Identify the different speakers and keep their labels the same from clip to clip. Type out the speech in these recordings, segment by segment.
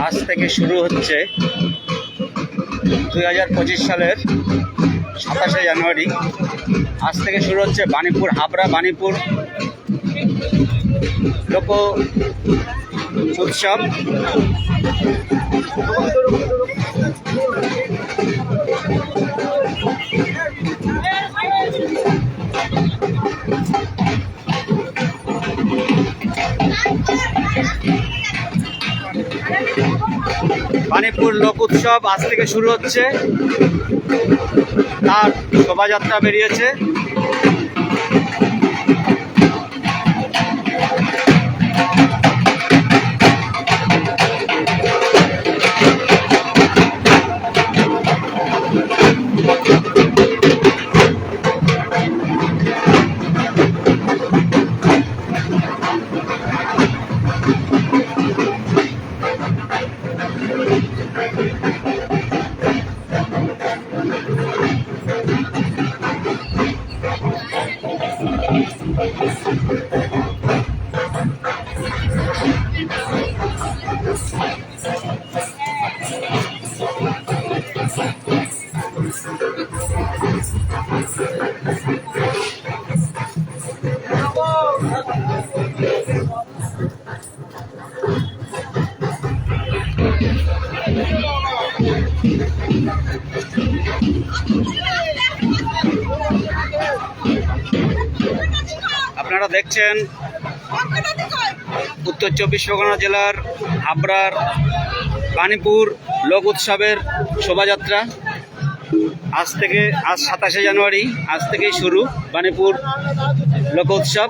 Speaker 1: আজ থেকে শুরু হচ্ছে 2025 সালের 27শে জানুয়ারি। আজ থেকে শুরু হচ্ছে বাণীপুর হাবড়া বাণীপুর লোক উৎসব। বাণীপুর লোক উৎসব আজ থেকে শুরু হচ্ছে, তার শোভাযাত্রা বেরিয়েছে। আপনারা দেখছেন উত্তর 24 পরগনা জেলার হাবড়ার বাণীপুর লোক উৎসবের শোভাযাত্রা। আজ 27শে জানুয়ারি, আজ থেকেই শুরু বাণীপুর লোক উৎসব।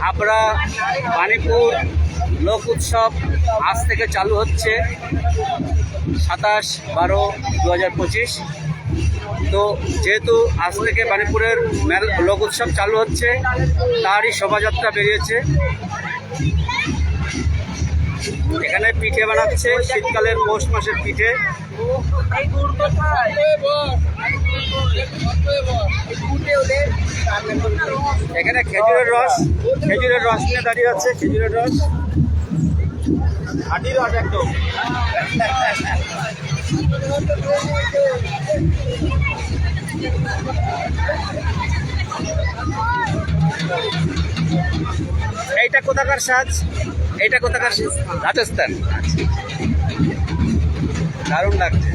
Speaker 1: হাবড়া বাণীপুর লোক উৎসব আজ থেকে চালু হচ্ছে 27/12/2025। তো যেহেতু আজ থেকে বাণীপুরের লোক উৎসব চালু হচ্ছে, তারই শোভাযাত্রা বেরিয়েছে। এখানে পিঠে বানাচ্ছে, শীতকালের পৌষ মাসের পিঠে। এখানে খেজুরের রস নিয়ে দাঁড়িয়ে আছে, খেজুরের রস একদম। এইটা কোথাকার সাজ? এইটা কোথাকার? রাজস্থান। দারুণ লাগছে।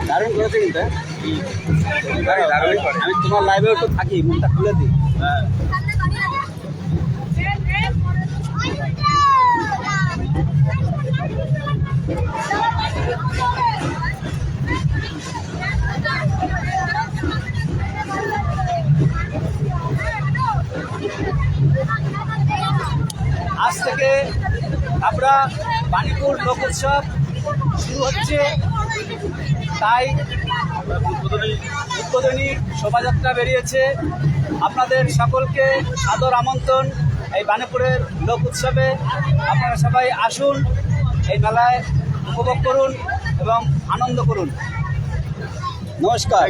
Speaker 1: দারুণ করেছে কিন্তু, আমি তোমার লাইভে একটু থাকি, মুখটা খুলে দিই। আজ থেকে আমরা বাণীপুর লোক উৎসব শুরু হচ্ছে, তাই উদ্বোধনী শোভাযাত্রা বেরিয়েছে। আপনাদের সকলকে সাদর আমন্ত্রণ এই বাণীপুরের লোক উৎসবে। আপনারা সবাই আসুন, এই মেলায় উপভোগ করুন এবং আনন্দ করুন। নমস্কার।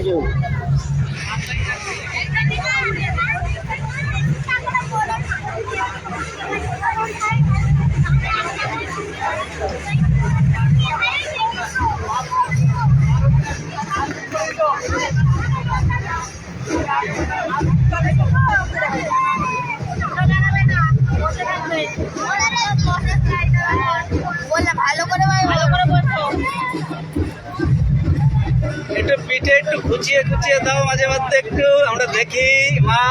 Speaker 1: একটু পিঠে একটু গুছিয়ে দাও মাঝে মধ্যে, একটু আমরা দেখি। মা,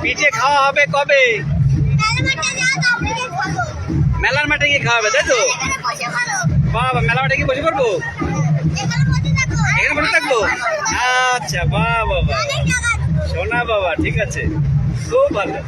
Speaker 1: পিঠে খাওয়া হবে কবে? মেলার মাঠে গিয়ে খাওয়া হবে, তাই তো? বাবা, মেলা মাঠে গিয়ে বসে পড়বো? এখানে বসে থাকবো? আচ্ছা, বাবা সোনা বাবা, ঠিক আছে, খুব ভালো।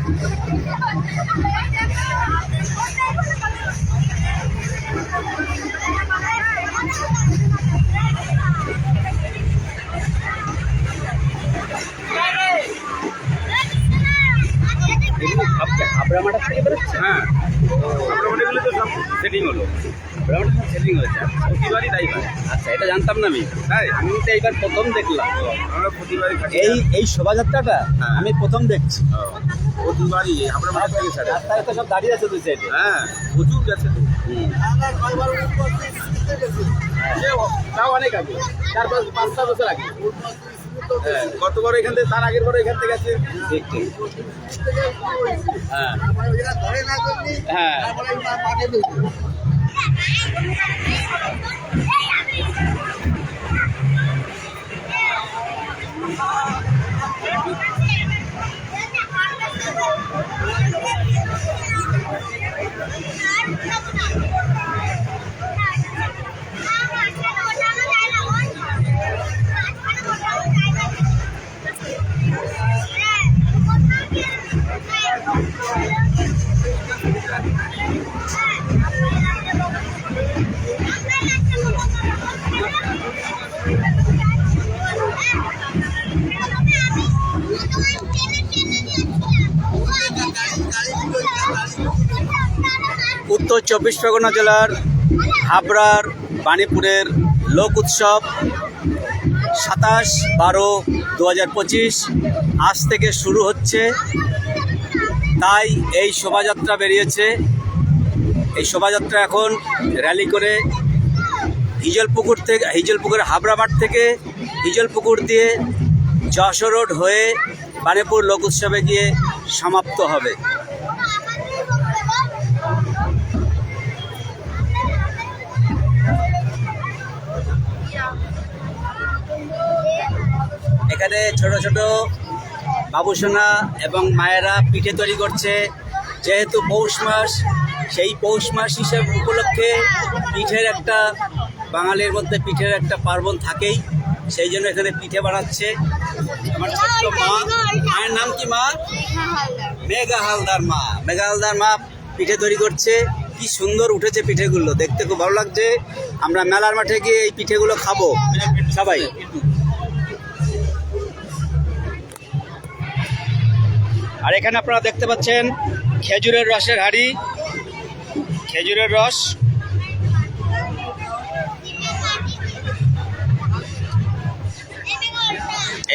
Speaker 1: হাবড়ামাঠার থেকে বেরোচ্ছে?
Speaker 2: হ্যাঁ, মোটামুটিগুলো তো সব সেটিং হলো।
Speaker 1: হাবড়ামাঠার সেটিং হয়েছে।
Speaker 2: প্রতিবারই তাই হয়।
Speaker 1: আচ্ছা, এটা জানতাম না আমি।
Speaker 2: তাই
Speaker 1: আমি তো এইবার প্রথম দেখলাম।
Speaker 2: আমরা প্রতিবারই থাকি।
Speaker 1: এই শোভাযাত্রাটা
Speaker 2: হ্যাঁ।
Speaker 1: আমি প্রথম দেখছি।
Speaker 2: প্রতিবারই আমরা মাঠ থেকে ছাড়ে।
Speaker 1: রাস্তায় তো সব দাঁড়িয়ে আছে দুই সাইডে।
Speaker 2: হ্যাঁ, প্রচুর গেছে তো। তাও অনেক আগে, 4-5 বছর আগে। হ্যাঁ, গতবার এখান থেকে, তার আগের বার এখান থেকে গেছে।
Speaker 1: ঠিক ঠিক। হ্যাঁ হ্যাঁ। উত্তর 24 পরগনা জেলার হাবড়ার বাণীপুরের লোক উৎসব 27/12/2025 আজ থেকে শুরু হচ্ছে। তাই এই শোভাযাত্রা বেরিয়েছে। এই শোভাযাত্রা এখন র্যালি করে হিজলপুকুর হাবড়া মাঠ থেকে হিজলপুকুর দিয়ে যশোর রোড হয়ে বাণীপুর লোক উৎসবে গিয়ে সমাপ্ত হবে। এখানে ছোট ছোট বাবুসোনা এবং মায়েরা পিঠে তৈরি করছে। যেহেতু পৌষ মাস, সেই পৌষ মাস হিসেবে উপলক্ষে পিঠের একটা, বাঙালির মধ্যে পিঠের একটা পার্বণ থাকেই, সেই জন্য এখানে পিঠে বানাচ্ছে। আমার ছোট্ট মা, মায়ের নাম কি মা? মেঘা হালদার মা। মেঘা হালদার মা পিঠে তৈরি করছে। কি সুন্দর উঠেছে পিঠেগুলো, দেখতে খুব ভালো লাগছে। আমরা মেলার মাঠে গিয়ে এই পিঠেগুলো খাবো সবাই। আর এখানে আপনারা দেখতে পাচ্ছেন খেজুরের রসের হাঁড়ি, খেজুরের রস।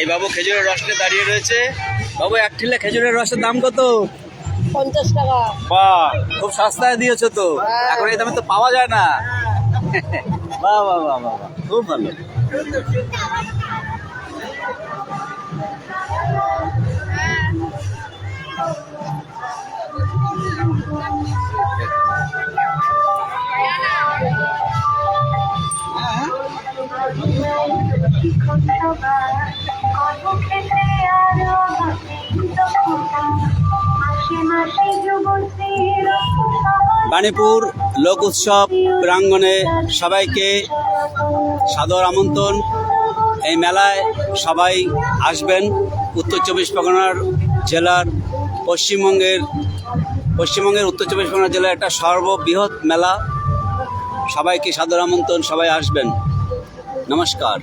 Speaker 1: এই বাবু খেজুরের রসটা দাঁড়িয়ে রয়েছে। বাবু, এক ঠিলে খেজুরের রসের দাম কত?
Speaker 3: 50 টাকা।
Speaker 1: বাহ, খুব সস্তায় দিয়েছো তো। এখন এই দামে তো পাওয়া যায় না। বাহ বাহ বাহ বাহ, খুব ভালো। বাণীপুর লোক উৎসব প্রাঙ্গণে সবাইকে সাদর আমন্ত্রণ। এই মেলায় সবাই আসবেন। উত্তর 24 পরগনার জেলার পশ্চিমবঙ্গের উত্তর 24 পরগনা জেলার একটা সর্ববৃহৎ মেলা। সবাইকে সাদর আমন্ত্রণ, সবাই আসবেন। নমস্কার।